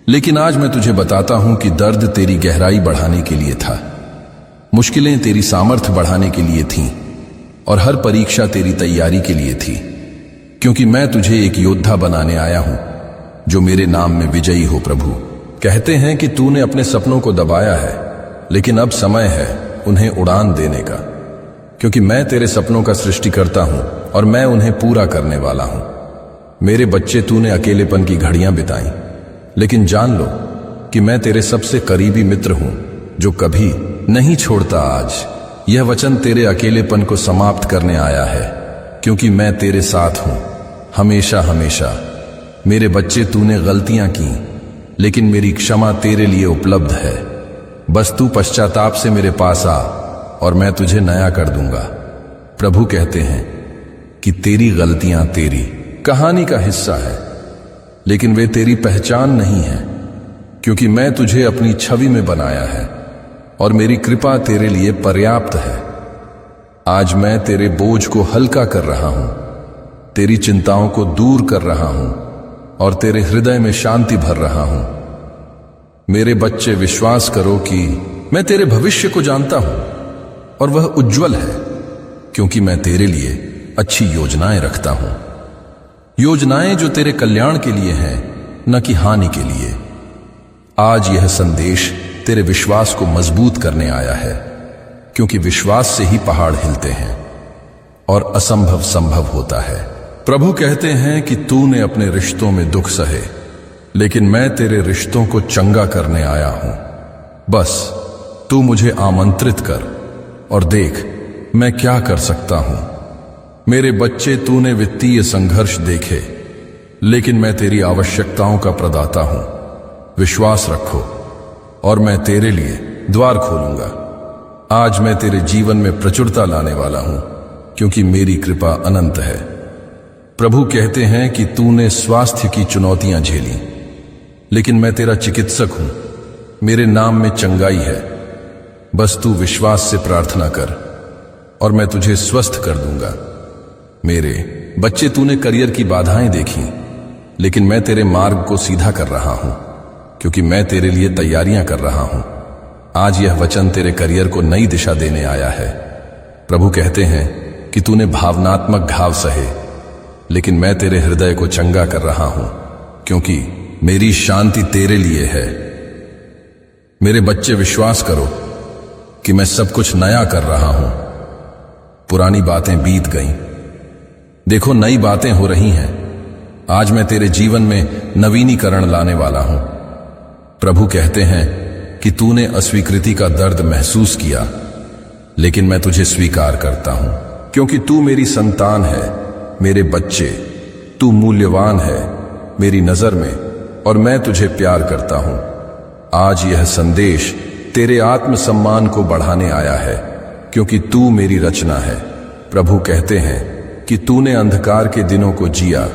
लेकिन आज मैं तुझे बताता हूं कि दर्द तेरी गहराई बढ़ाने के लिए था, मुश्किलें तेरी सामर्थ्य बढ़ाने के लिए थीं और हर परीक्षा तेरी तैयारी के लिए थी, क्योंकि मैं तुझे एक योद्धा बनाने आया हूं जो मेरे नाम में विजयी हो। प्रभु कहते हैं कि तूने अपने सपनों को दबाया है, लेकिन अब समय है उन्हें उड़ान देने का, क्योंकि मैं तेरे सपनों का सृष्टिकर्ता हूं और मैं उन्हें पूरा करने वाला हूं। मेरे बच्चे, तूने अकेलेपन की घड़ियां बिताई, लेकिन जान लो कि मैं तेरे सबसे करीबी मित्र हूं जो कभी नहीं छोड़ता। आज यह वचन तेरे अकेलेपन को समाप्त करने आया है, क्योंकि मैं तेरे साथ हूं हमेशा हमेशा। मेरे बच्चे, तूने गलतियां की, लेकिन मेरी क्षमा तेरे लिए उपलब्ध है। बस तू पश्चाताप से मेरे पास आ और मैं तुझे नया कर दूंगा। प्रभु कहते हैं कि तेरी गलतियां तेरी कहानी का हिस्सा है, लेकिन वे तेरी पहचान नहीं है, क्योंकि मैं तुझे अपनी छवि में बनाया है और मेरी कृपा तेरे लिए पर्याप्त है। आज मैं तेरे बोझ को हल्का कर रहा हूं, तेरी चिंताओं को दूर कर रहा हूं और तेरे हृदय में शांति भर रहा हूं। मेरे बच्चे, विश्वास करो कि मैं तेरे भविष्य को जानता हूं। और वह उज्जवल है, क्योंकि मैं तेरे लिए अच्छी योजनाएं रखता हूं, योजनाएं जो तेरे कल्याण के लिए हैं, न कि हानि के लिए। आज यह संदेश तेरे विश्वास को मजबूत करने आया है, क्योंकि विश्वास से ही पहाड़ हिलते हैं और असंभव संभव होता है। प्रभु कहते हैं कि तूने अपने रिश्तों में दुख सहे, लेकिन मैं तेरे रिश्तों को चंगा करने आया हूं। बस तू मुझे आमंत्रित कर और देख मैं क्या कर सकता हूं। मेरे बच्चे, तूने वित्तीय संघर्ष देखे, लेकिन मैं तेरी आवश्यकताओं का प्रदाता हूं। विश्वास रखो और मैं तेरे लिए द्वार खोलूंगा। आज मैं तेरे जीवन में प्रचुरता लाने वाला हूं, क्योंकि मेरी कृपा अनंत है। प्रभु कहते हैं कि तूने स्वास्थ्य की चुनौतियां झेली, लेकिन मैं तेरा चिकित्सक हूं। मेरे नाम में चंगाई है। बस तू विश्वास से प्रार्थना कर और मैं तुझे स्वस्थ कर दूंगा। मेरे बच्चे, तूने करियर की बाधाएं देखी, लेकिन मैं तेरे मार्ग को सीधा कर रहा हूं, क्योंकि मैं तेरे लिए तैयारियां कर रहा हूं। आज यह वचन तेरे करियर को नई दिशा देने आया है। प्रभु कहते हैं कि तूने भावनात्मक घाव सहे, लेकिन मैं तेरे हृदय को चंगा कर रहा हूं, क्योंकि मेरी शांति तेरे लिए है। मेरे बच्चे, विश्वास करो कि मैं सब कुछ नया कर रहा हूं। पुरानी बातें बीत गईं, देखो नई बातें हो रही हैं। आज मैं तेरे जीवन में नवीनीकरण लाने वाला हूं। प्रभु कहते हैं कि तूने अस्वीकृति का दर्द महसूस किया, लेकिन मैं तुझे स्वीकार करता हूं, क्योंकि तू मेरी संतान है। मेरे बच्चे, तू मूल्यवान है मेरी नजर में, और मैं तुझे प्यार करता हूं। आज यह संदेश तेरे आत्मसम्मान को बढ़ाने आया है, क्योंकि तू मेरी रचना है। प्रभु कहते हैं कि तूने अंधकार के दिनों को जिया,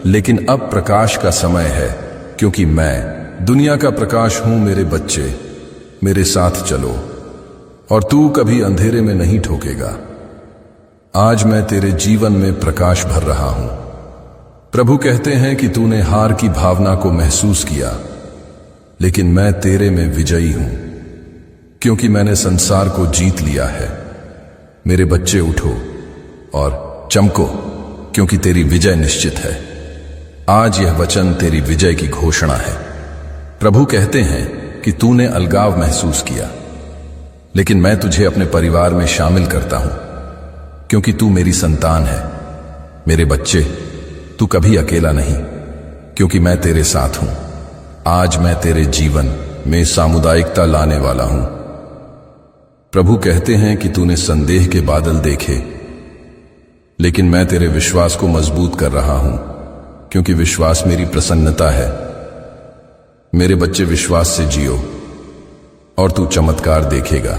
लेकिन अब प्रकाश का समय है, क्योंकि मैं दुनिया का प्रकाश हूं। मेरे बच्चे, मेरे साथ चलो और तू कभी अंधेरे में नहीं ठोकेगा। आज मैं तेरे जीवन में प्रकाश भर रहा हूं। प्रभु कहते हैं कि तूने हार की भावना को महसूस किया, लेकिन मैं तेरे में विजयी हूं, क्योंकि मैंने संसार को जीत लिया है। मेरे बच्चे, उठो और चमको, क्योंकि तेरी विजय निश्चित है। आज यह वचन तेरी विजय की घोषणा है। प्रभु कहते हैं कि तूने अलगाव महसूस किया, लेकिन मैं तुझे अपने परिवार में शामिल करता हूं, क्योंकि तू मेरी संतान है। मेरे बच्चे, तू कभी अकेला नहीं, क्योंकि मैं तेरे साथ हूं। आज मैं तेरे जीवन में सामुदायिकता लाने वाला हूं। प्रभु कहते हैं कि तूने संदेह के बादल देखे, लेकिन मैं तेरे विश्वास को मजबूत कर रहा हूं, क्योंकि विश्वास मेरी प्रसन्नता है। मेरे बच्चे, विश्वास से जियो और तू चमत्कार देखेगा।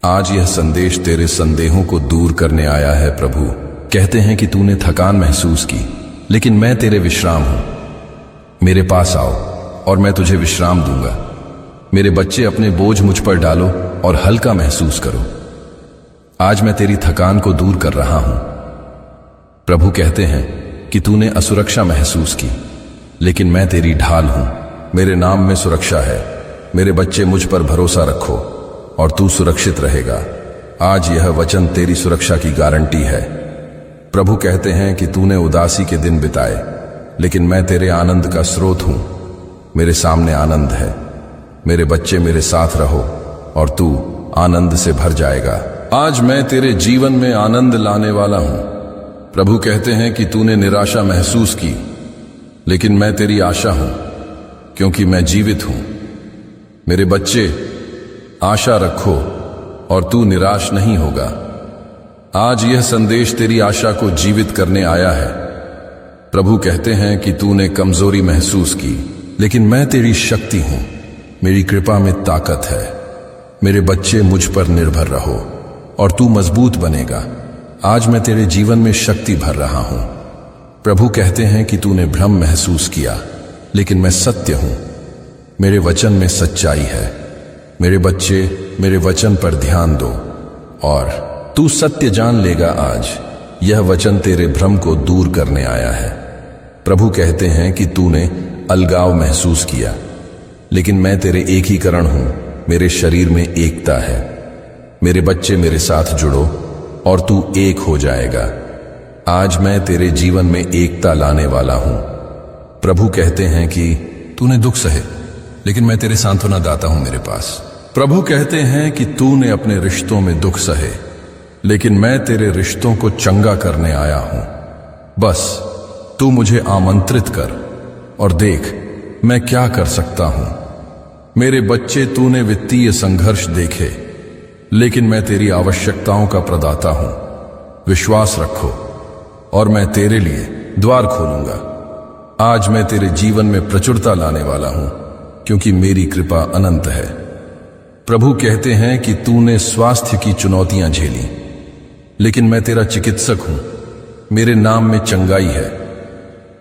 आज यह संदेश तेरे संदेहों को दूर करने आया है। प्रभु कहते हैं कि तूने थकान महसूस की, लेकिन मैं तेरे विश्राम हूं। मेरे पास आओ और मैं तुझे विश्राम दूंगा। मेरे बच्चे, अपने बोझ मुझ पर डालो और हल्का महसूस करो। आज मैं तेरी थकान को दूर कर रहा हूं। प्रभु कहते हैं कि तूने असुरक्षा महसूस की, लेकिन मैं तेरी ढाल हूं। मेरे नाम में सुरक्षा है। मेरे बच्चे, मुझ पर भरोसा रखो और तू सुरक्षित रहेगा। आज यह वचन तेरी सुरक्षा की गारंटी है। प्रभु कहते हैं कि तूने उदासी के दिन बिताए, लेकिन मैं तेरे आनंद का स्रोत हूं। मेरे सामने आनंद है। मेरे बच्चे, मेरे साथ रहो और तू आनंद से भर जाएगा। आज मैं तेरे जीवन में आनंद लाने वाला हूं। प्रभु कहते हैं कि तूने निराशा महसूस की, लेकिन मैं तेरी आशा हूं, क्योंकि मैं जीवित हूं। मेरे बच्चे, आशा रखो और तू निराश नहीं होगा। आज यह संदेश तेरी आशा को जीवित करने आया है। प्रभु कहते हैं कि तूने कमजोरी महसूस की, लेकिन मैं तेरी शक्ति हूं। मेरी कृपा में ताकत है। मेरे बच्चे, मुझ पर निर्भर रहो और तू मजबूत बनेगा। आज मैं तेरे जीवन में शक्ति भर रहा हूं। प्रभु कहते हैं कि तूने भ्रम महसूस किया, लेकिन मैं सत्य हूं। मेरे वचन में सच्चाई है। मेरे बच्चे, मेरे वचन पर ध्यान दो और तू सत्य जान लेगा। आज यह वचन तेरे भ्रम को दूर करने आया है। प्रभु कहते हैं कि तूने अलगाव महसूस किया, लेकिन मैं तेरे एकीकरण हूं। मेरे शरीर में एकता है। मेरे बच्चे मेरे साथ जुड़ो और तू एक हो जाएगा। आज मैं तेरे जीवन में एकता लाने वाला हूं। प्रभु कहते हैं कि तूने दुख सहे, लेकिन मैं तेरे सांत्वना दाता हूं मेरे पास। प्रभु कहते हैं कि तूने अपने रिश्तों में दुख सहे, लेकिन मैं तेरे रिश्तों को चंगा करने आया हूं। बस तू मुझे आमंत्रित कर और देख मैं क्या कर सकता हूं। मेरे बच्चे, तूने वित्तीय संघर्ष देखे, लेकिन मैं तेरी आवश्यकताओं का प्रदाता हूं। विश्वास रखो और मैं तेरे लिए द्वार खोलूंगा। आज मैं तेरे जीवन में प्रचुरता लाने वाला हूं, क्योंकि मेरी कृपा अनंत है। प्रभु कहते हैं कि तूने स्वास्थ्य की चुनौतियां झेली, लेकिन मैं तेरा चिकित्सक हूं। मेरे नाम में चंगाई है।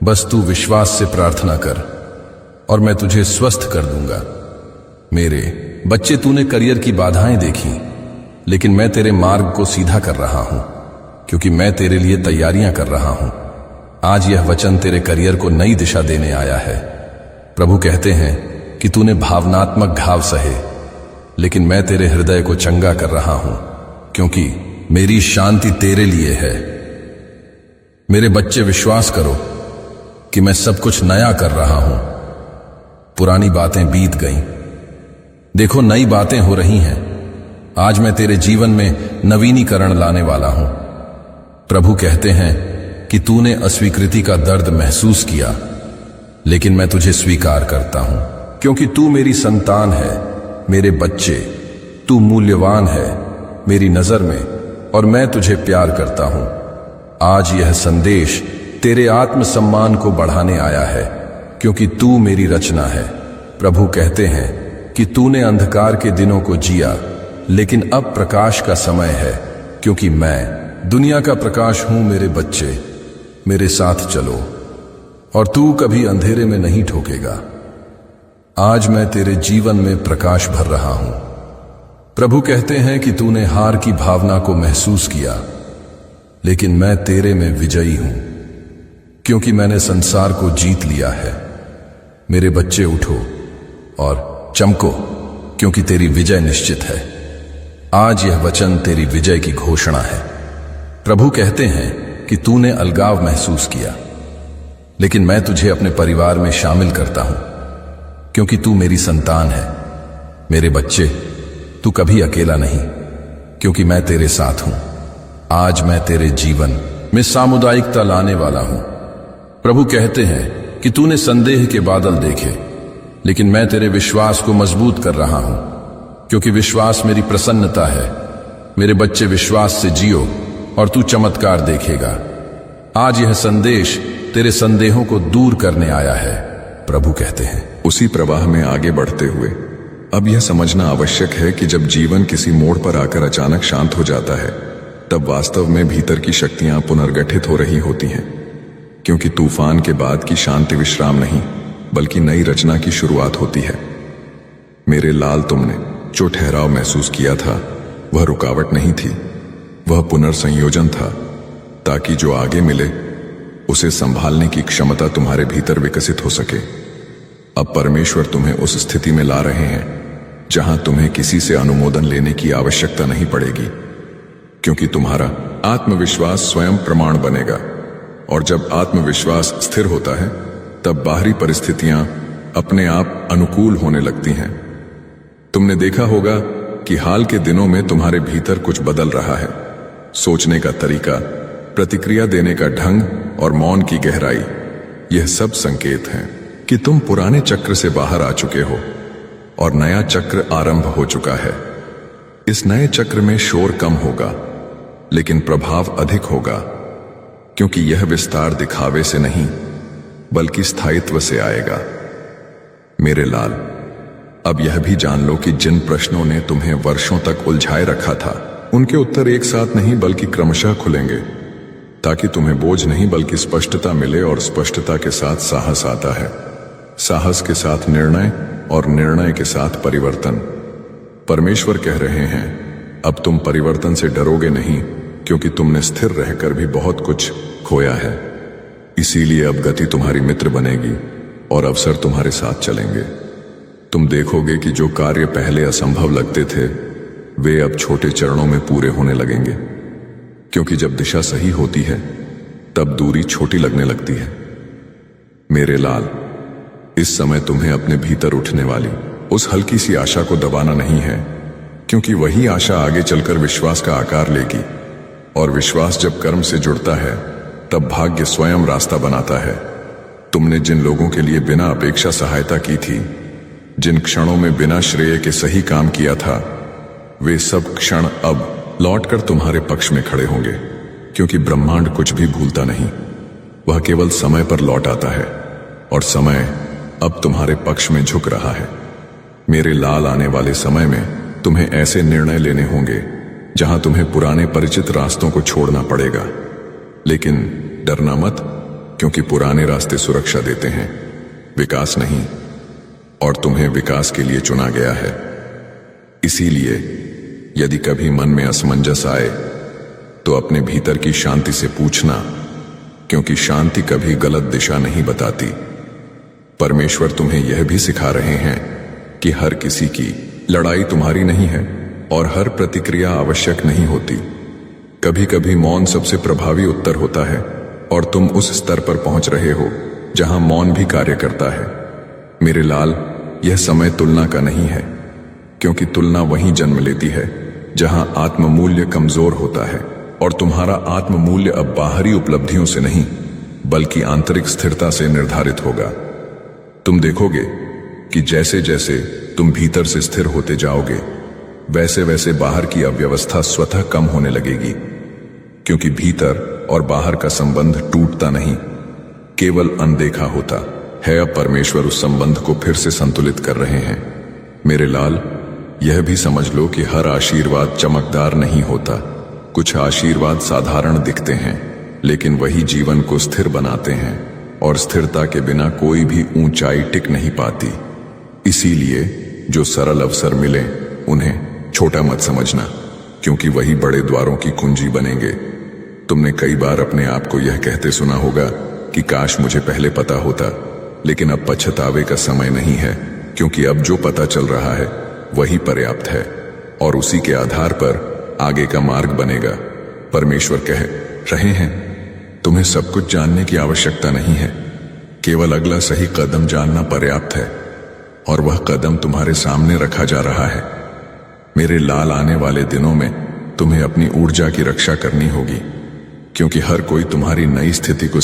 बस तू विश्वास से प्रार्थना कर और मैं तुझे स्वस्थ कर दूंगा। मेरे बच्चे, तूने करियर की बाधाएं देखी, लेकिन मैं तेरे मार्ग को सीधा कर रहा हूं, क्योंकि मैं तेरे लिए तैयारियां कर रहा हूं। आज यह वचन तेरे करियर को नई दिशा देने आया है। प्रभु कहते हैं कि तूने भावनात्मक घाव सहे, लेकिन मैं तेरे हृदय को चंगा कर रहा हूं, क्योंकि मेरी शांति तेरे लिए है। मेरे बच्चे, विश्वास करो कि मैं सब कुछ नया कर रहा हूं। पुरानी बातें बीत गईं, देखो नई बातें हो रही हैं। आज मैं तेरे जीवन में नवीनीकरण लाने वाला हूं। प्रभु कहते हैं कि तूने अस्वीकृति का दर्द महसूस किया, लेकिन मैं तुझे स्वीकार करता हूं, क्योंकि तू मेरी संतान है। मेरे बच्चे, तू मूल्यवान है मेरी नजर में, और मैं तुझे प्यार करता हूं। आज यह संदेश तेरे आत्मसम्मान को बढ़ाने आया है, क्योंकि तू मेरी रचना है। प्रभु कहते हैं कि तूने अंधकार के दिनों को जिया, लेकिन अब प्रकाश का समय है, क्योंकि मैं दुनिया का प्रकाश हूं। मेरे बच्चे, मेरे साथ चलो और तू कभी अंधेरे में नहीं ठोकेगा। आज मैं तेरे जीवन में प्रकाश भर रहा हूं। प्रभु कहते हैं कि तूने हार की भावना को महसूस किया, लेकिन मैं तेरे में विजयी हूं, क्योंकि मैंने संसार को जीत लिया है। मेरे बच्चे, उठो और चमको, क्योंकि तेरी विजय निश्चित है। आज यह वचन तेरी विजय की घोषणा है। प्रभु कहते हैं कि तूने अलगाव महसूस किया, लेकिन मैं तुझे अपने परिवार में शामिल करता हूं, क्योंकि तू मेरी संतान है। मेरे बच्चे, तू कभी अकेला नहीं, क्योंकि मैं तेरे साथ हूं। आज मैं तेरे जीवन में सामुदायिकता लाने वाला हूं। प्रभु कहते हैं कि तूने संदेह के बादल देखे, लेकिन मैं तेरे विश्वास को मजबूत कर रहा हूं, क्योंकि विश्वास मेरी प्रसन्नता है। मेरे बच्चे, विश्वास से जियो और तू चमत्कार देखेगा। आज यह संदेश तेरे संदेहों को दूर करने आया है। प्रभु कहते हैं, उसी प्रवाह में आगे बढ़ते हुए अब यह समझना आवश्यक है कि जब जीवन किसी मोड़ पर आकर अचानक शांत हो जाता है, तब वास्तव में भीतर की शक्तियां पुनर्गठित हो रही होती हैं। क्योंकि तूफान के बाद की शांति विश्राम नहीं, बल्कि नई रचना की शुरुआत होती है। मेरे लाल, तुमने जो ठहराव महसूस किया था, वह रुकावट नहीं थी, वह पुनर्संयोजन था, ताकि जो आगे मिले उसे संभालने की क्षमता तुम्हारे भीतर विकसित हो सके। अब परमेश्वर तुम्हें उस स्थिति में ला रहे हैं जहां तुम्हें किसी से अनुमोदन लेने की आवश्यकता नहीं पड़ेगी, क्योंकि तुम्हारा आत्मविश्वास स्वयं प्रमाण बनेगा। और जब आत्मविश्वास स्थिर होता है, तब बाहरी परिस्थितियां अपने आप अनुकूल होने लगती हैं। तुमने देखा होगा कि हाल के दिनों में तुम्हारे भीतर कुछ बदल रहा है। सोचने का तरीका, प्रतिक्रिया देने का ढंग और मौन की गहराई, यह सब संकेत हैं कि तुम पुराने चक्र से बाहर आ चुके हो और नया चक्र आरंभ हो चुका है। इस नए चक्र में शोर कम होगा, लेकिन प्रभाव अधिक होगा, क्योंकि यह विस्तार दिखावे से नहीं, बल्कि स्थायित्व से आएगा। मेरे लाल, अब यह भी जान लो कि जिन प्रश्नों ने तुम्हें वर्षों तक उलझाए रखा था, उनके उत्तर एक साथ नहीं बल्कि क्रमशः खुलेंगे, ताकि तुम्हें बोझ नहीं बल्कि स्पष्टता मिले। और स्पष्टता के साथ साहस आता है, साहस के साथ निर्णय, और निर्णय के साथ परिवर्तन। परमेश्वर कह रहे हैं, अब तुम परिवर्तन से डरोगे नहीं, क्योंकि तुमने स्थिर रहकर भी बहुत कुछ खोया है। इसीलिए अब गति तुम्हारी मित्र बनेगी और अवसर तुम्हारे साथ चलेंगे। तुम देखोगे कि जो कार्य पहले असंभव लगते थे, वे अब छोटे चरणों में पूरे होने लगेंगे, क्योंकि जब दिशा सही होती है तब दूरी छोटी लगने लगती है। मेरे लाल, इस समय तुम्हें अपने भीतर उठने वाली उस हल्की सी आशा को दबाना नहीं है, क्योंकि वही आशा आगे चलकर विश्वास का आकार लेगी, और विश्वास जब कर्म से जुड़ता है तब भाग्य स्वयं रास्ता बनाता है। तुमने जिन लोगों के लिए बिना अपेक्षा सहायता की थी, जिन क्षणों में बिना श्रेय के सही काम किया था, वे सब क्षण अब लौटकर तुम्हारे पक्ष में खड़े होंगे, क्योंकि ब्रह्मांड कुछ भी भूलता नहीं, वह केवल समय पर लौट आता है, और समय अब तुम्हारे पक्ष में झुक रहा है। मेरे लाल, आने वाले समय में तुम्हें ऐसे निर्णय लेने होंगे जहां तुम्हें पुराने परिचित रास्तों को छोड़ना पड़ेगा, लेकिन डरना मत, क्योंकि पुराने रास्ते सुरक्षा देते हैं, विकास नहीं, और तुम्हें विकास के लिए चुना गया है। इसीलिए यदि कभी मन में असमंजस आए तो अपने भीतर की शांति से पूछना, क्योंकि शांति कभी गलत दिशा नहीं बताती। परमेश्वर तुम्हें यह भी सिखा रहे हैं कि हर किसी की लड़ाई तुम्हारी नहीं है, और हर प्रतिक्रिया आवश्यक नहीं होती। कभी कभी मौन सबसे प्रभावी उत्तर होता है, और तुम उस स्तर पर पहुंच रहे हो जहां मौन भी कार्य करता है। मेरे लाल, यह समय तुलना का नहीं है, क्योंकि तुलना वहीं जन्म लेती है जहां आत्ममूल्य कमजोर होता है, और तुम्हारा आत्ममूल्य अब बाहरी उपलब्धियों से नहीं बल्कि आंतरिक स्थिरता से निर्धारित होगा। तुम देखोगे कि जैसे जैसे तुम भीतर से स्थिर होते जाओगे, वैसे वैसे बाहर की अव्यवस्था स्वतः कम होने लगेगी, क्योंकि भीतर और बाहर का संबंध टूटता नहीं, केवल अनदेखा होता है। अब परमेश्वर उस संबंध को फिर से संतुलित कर रहे हैं। मेरे लाल, यह भी समझ लो कि हर आशीर्वाद चमकदार नहीं होता। कुछ आशीर्वाद साधारण दिखते हैं, लेकिन वही जीवन को स्थिर बनाते हैं, और स्थिरता के बिना कोई भी ऊंचाई टिक नहीं पाती। इसीलिए जो सरल अवसर मिले उन्हें छोटा मत समझना, क्योंकि वही बड़े द्वारों की कुंजी बनेंगे। तुमने कई बार अपने आप को यह कहते सुना होगा कि काश मुझे पहले पता होता, लेकिन अब पछतावे का समय नहीं है, क्योंकि अब जो पता चल रहा है वही पर्याप्त है, और उसी के आधार पर आगे का मार्ग बनेगा। परमेश्वर कह रहे हैं, तुम्हें सब कुछ जानने की आवश्यकता नहीं है, केवल अगला सही कदम जानना पर्याप्त है, और वह कदम तुम्हारे सामने रखा जा रहा है। मेरे लाल, आने वाले दिनों में तुम्हें अपनी ऊर्जा की रक्षा करनी होगी, क्योंकि हर कोई तुम्हारी नई स्थिति को